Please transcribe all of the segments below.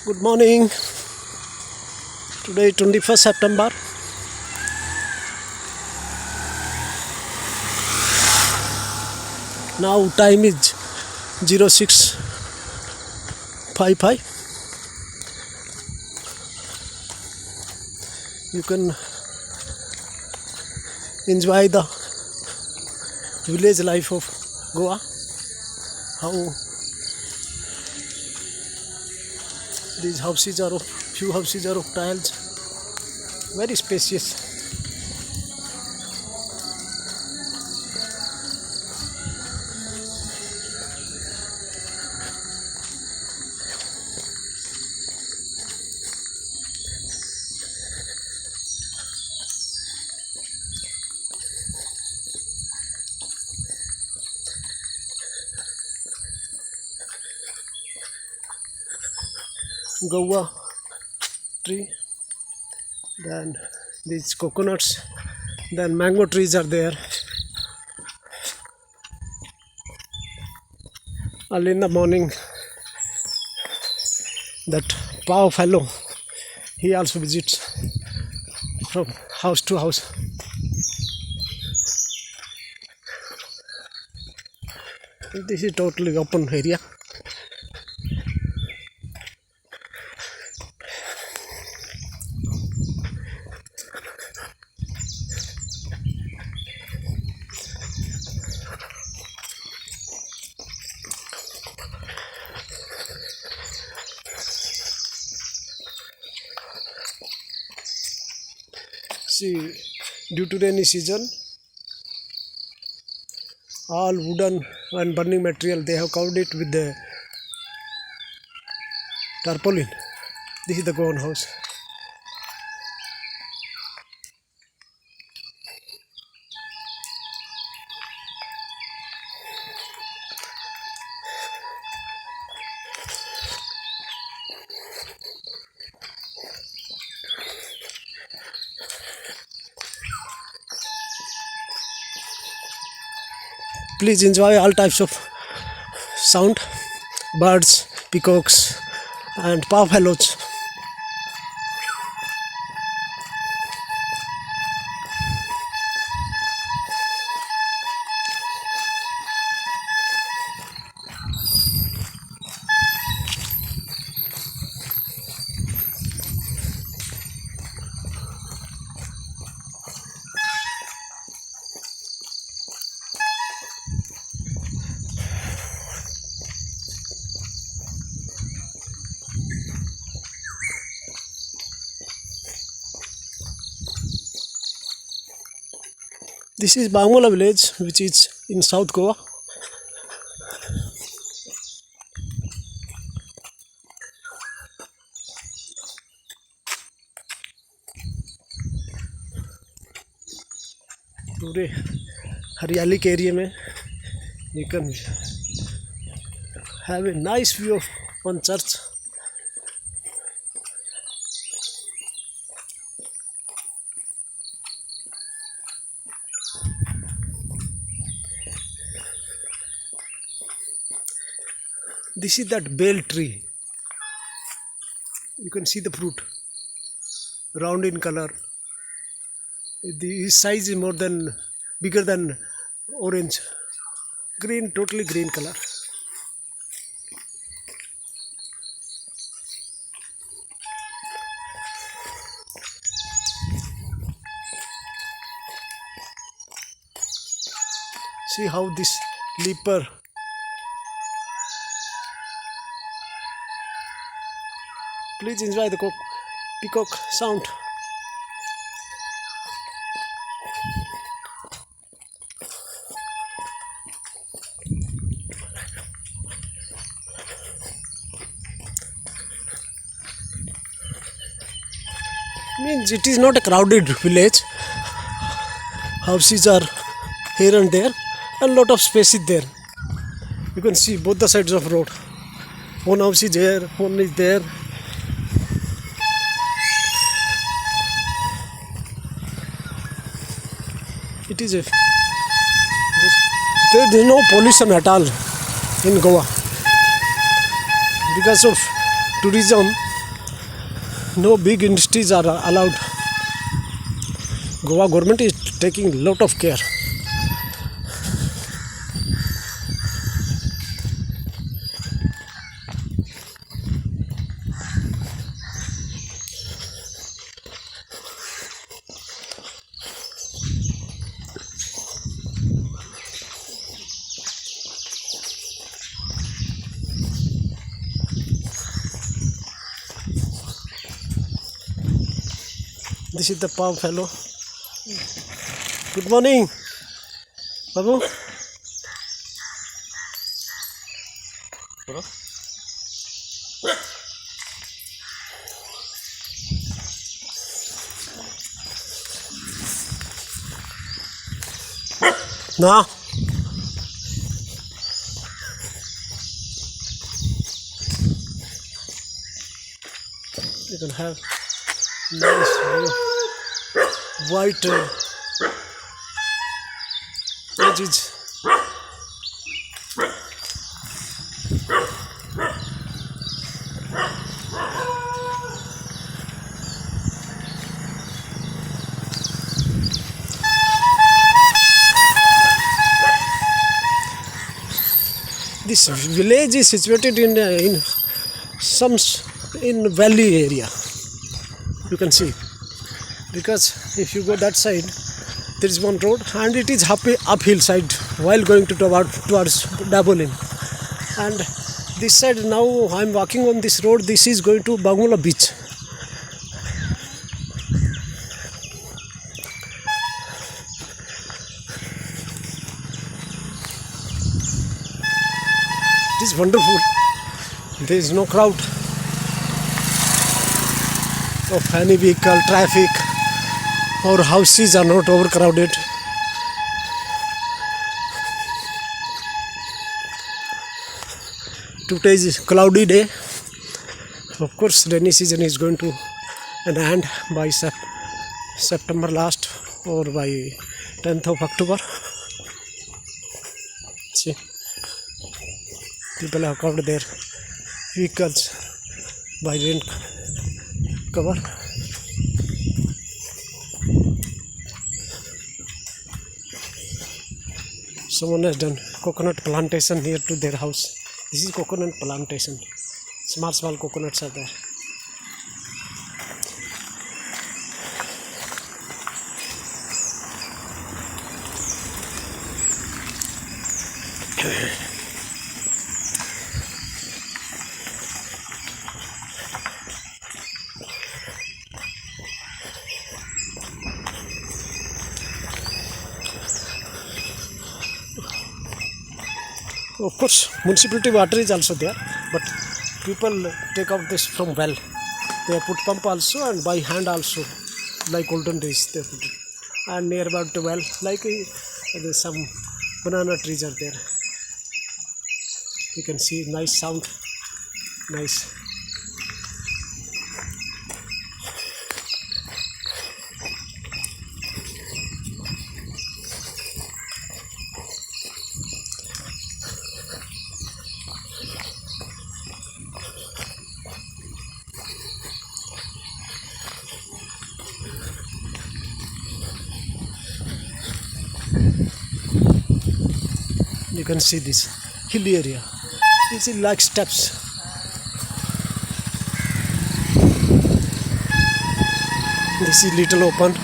Good morning. Today 21st September. Now time is 06:55. You can enjoy the village life of Goa. How these houses are of few houses are of tiles, very spacious. Goa tree, then these coconuts, then mango trees are there. Early in the morning, that Pao fellow, he also visits from house to house. This is totally open area. See, due to rainy season, all wooden and burning material they have covered it with the tarpaulin. This is the Goan house. Please enjoy all types of sound, birds, peacocks and pawfellows. This is Goa Vilage, which is in South Goa. पूरे हरियाली के area में you can have a nice view of one church. This is that bale tree. You can see the fruit, round in color. The size is bigger than orange. Green, totally green color. See how this leaper. Please enjoy the peacock sound. Means it is not a crowded village. Houses are here and there, and lot of space is there. You can see both the sides of road. One house is here, one is there. It is there is no pollution at all in Goa because of tourism. no big industries are allowed. Goa government is taking lot of care. This is the palm fellow. Good morning, Babu. Nah. You can have nice white edges. This village is situated in some valley area. You can see, because if you go that side, there is one road and it is uphill side while going towards Dabolin. And this side, now I am walking on this road. This is going to Bangula beach. It is wonderful. There is no crowd of any vehicle, traffic, or houses are not overcrowded. Today is a cloudy day. Of course, rainy season is going to an end by September last or by 10th of October. See, people have covered their vehicles by rain cover. Someone has done coconut plantation near to their house. This is coconut plantation. Small coconuts are there. Of course, municipality water is also there, but people take out this from well. They have put pump also and by hand also, like olden days they put it. And near about the well, like there's some banana trees are there. You can see nice sound, nice. You can see this hilly area. This is like steps. This is little open.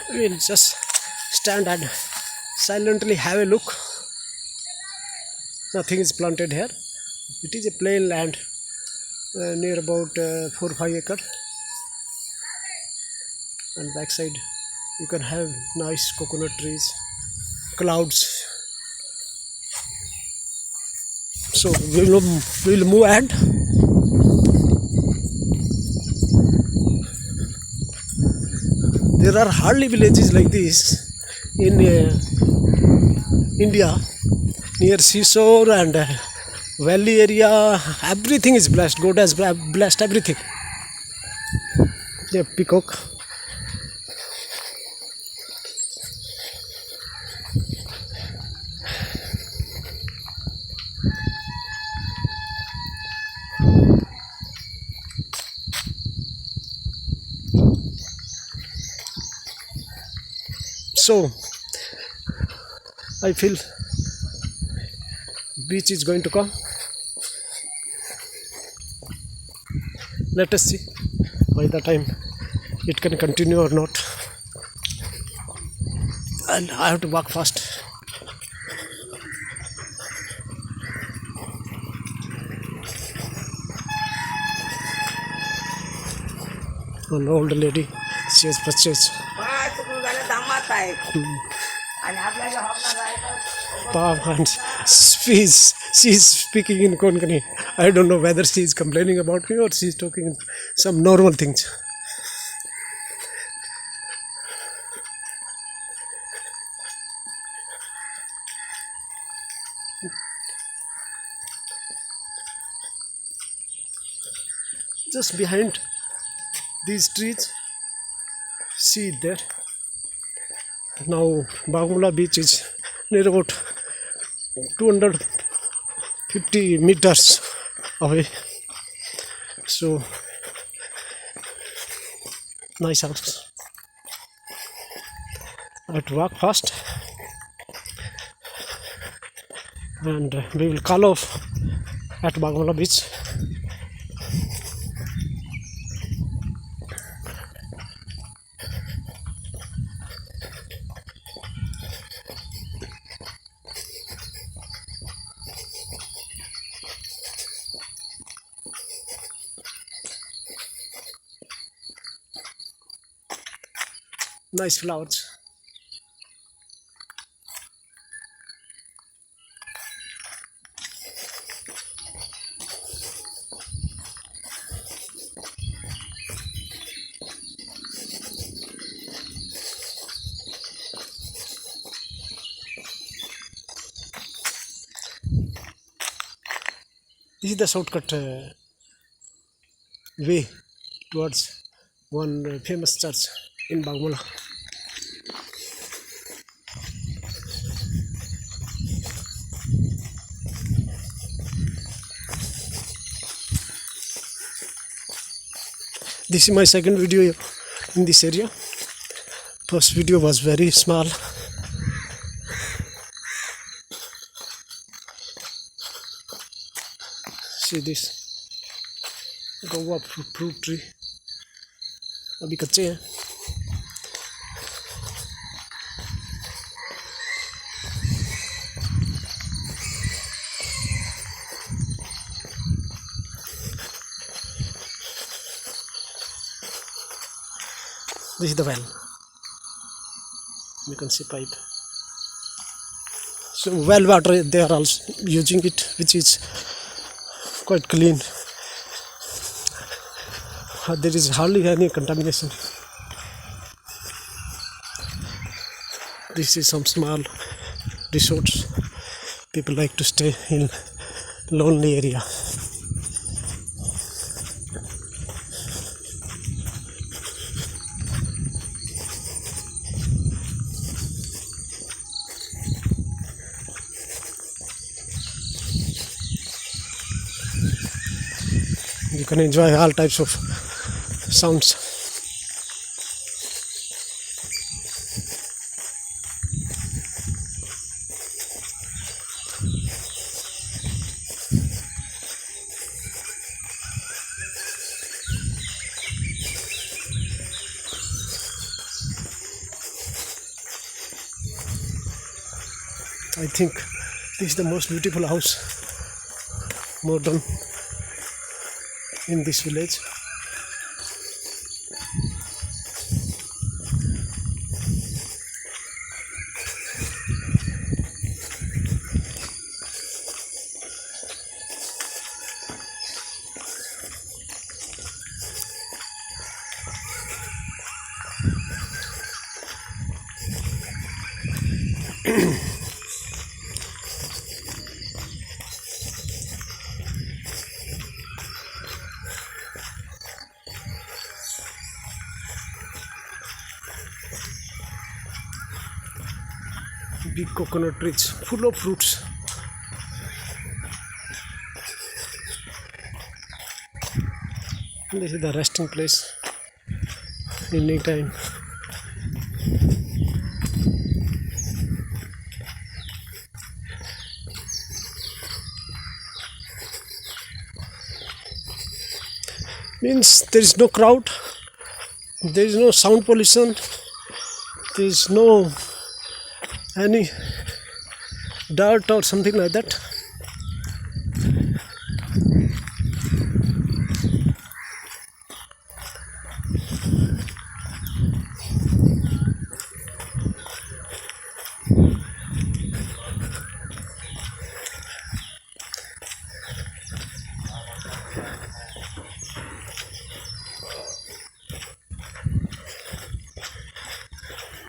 We'll just stand and silently have a look. Nothing is planted here. It is a plain land near about 4 or 5 acres, and backside you can have nice coconut trees, clouds. So we'll move ahead. There are hardly villages like this in India, near seashore and valley area. Everything is blessed. God has blessed everything. Yeah, peacock. So I feel beach is going to come. Let us see by the time it can continue or not. And I have to walk fast. An old lady, she has purchased pav and fish. She is speaking in Konkani. I don't know whether she is complaining about me or she is talking some normal things. Just behind these trees, see it there. Now Bagmula beach is near about 250 meters away. So nice house. I have to walk fast, and we will call off at Bagmula beach. Nice flowers. This is the shortcut way towards one famous church in Bagmula. This is my second video in this area. First video was very small. See this Goa fruit tree. अभी कच्चे हैं. This is the well. You can see pipe. So well water they are also using it, which is quite clean. There is hardly any contamination. This is some small resorts. People like to stay in lonely area. You can enjoy all types of sounds. I think this is the most beautiful house, modern, in this village. Big coconut trees full of fruits. This is the resting place. Evening time. Means there is no crowd, there is no sound pollution, there is no any dirt or something like that.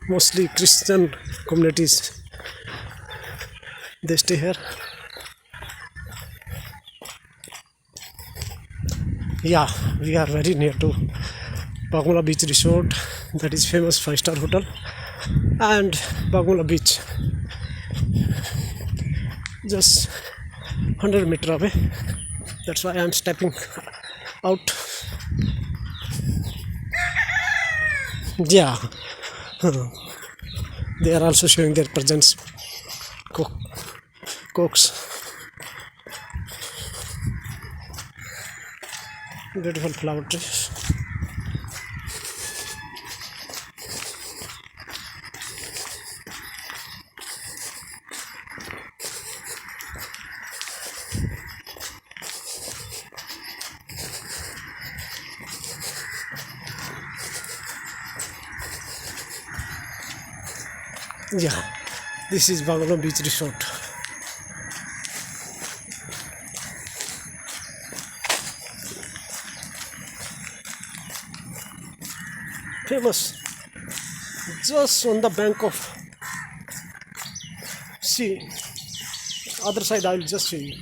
Mostly Christian communities, they stay here. Yeah, we are very near to Bagmula Beach Resort, that is famous 5-star hotel, and Bagmula Beach, just 100 meter away. That's why I am stepping out. Yeah, they are also showing their presence. Cokes, beautiful flower trees. Yeah, this is Bagmula Beach Resort. Famous, just on the bank of sea. Other side I will just show you.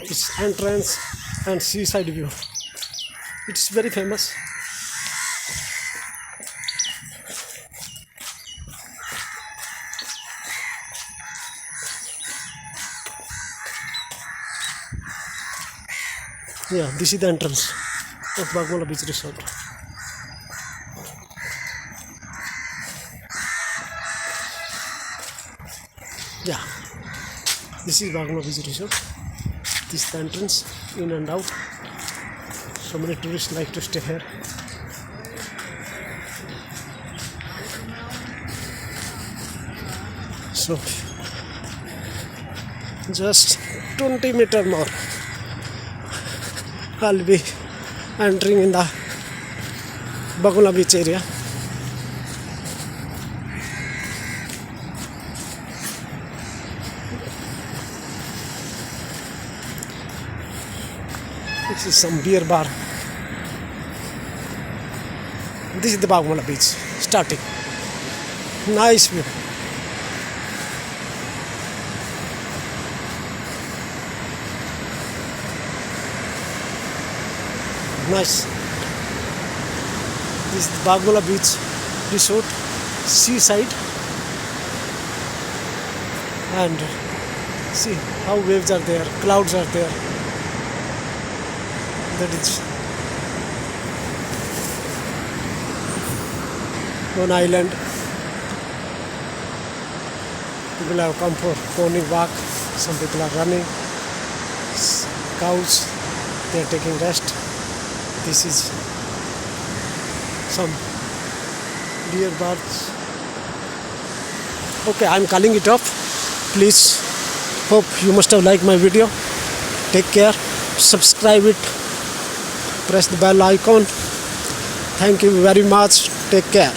Its entrance and seaside view. It's very famous. Yeah, this is the entrance of Bagmula Beach Resort. Yeah, this is Bagmula Beach Resort. This is the entrance, in and out. So many tourists like to stay here. So just 20 meter more, I'll be entering in the Bagmula Beach area. This is some beer bar. This is the Bagmula Beach starting. Nice view. Nice. This is the Bagmula Beach Resort, seaside, and see how waves are there, clouds are there. That is one island. People have come for morning walk. Some people are running. Cows, they are taking rest. This is some deer birds. Okay, I'm calling it off. Please, hope you must have liked my video. Take care. Subscribe it. Press the bell icon. Thank you very much. Take care.